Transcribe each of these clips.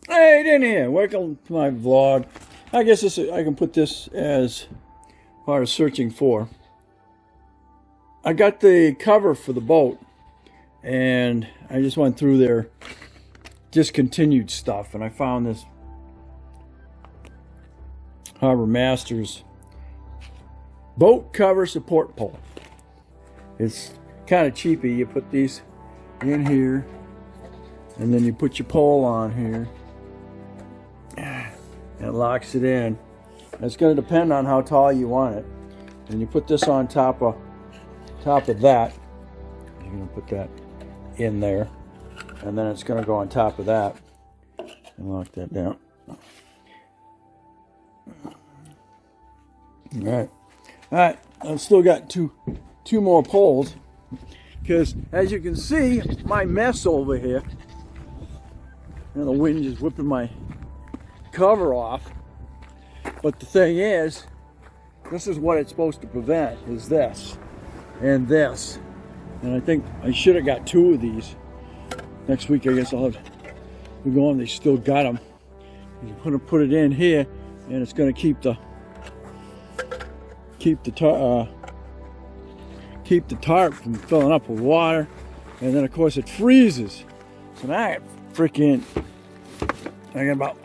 Hey, in here. Welcome to my vlog. I guess I can put this as part of searching for. I got the cover for the boat, and I just went through their discontinued stuff, and I found this Harbor Masters boat cover support pole. It's kind of cheapy. You put these in here, and then you put your pole on here. And it locks it in. It's going to depend on how tall you want it. And you put this on top of that. You're going to put that in there, and then it's going to go on top of that and lock that down. All right. I've still got two more poles, because as you can see, my mess over here, and the wind is whipping my cover off. But the thing is, this is what it's supposed to prevent, is this and this. And I think I should have got two of these. Next week I guess I'll have to go on. They still got them. You're going to put it in here, and it's going to keep the tarp from filling up with water. And then of course it freezes. So now I got about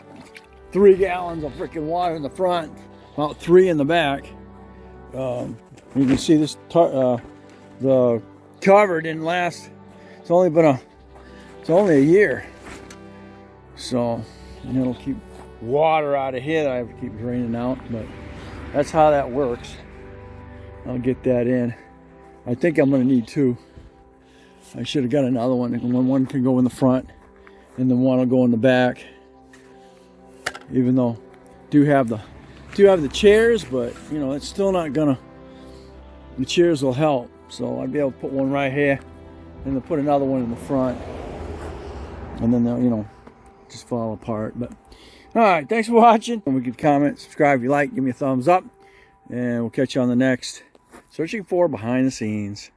3 gallons of freaking water in the front, about 3 in the back. You can see this the cover didn't last. It's only a year. So it'll keep water out of here that I have to keep draining out. But that's how that works. I'll get that in. I think I'm going to need 2. I should have got another one. One can go in the front, and then one will go in the back. Even though do have the chairs, but you know, it's still not gonna. The chairs will help, so I'd be able to put one right here, and then put another one in the front, and then they'll, you know, just fall apart. But all right, thanks for watching. And we could comment, subscribe if you like, give me a thumbs up, and we'll catch you on the next Searching for Behind the Scenes.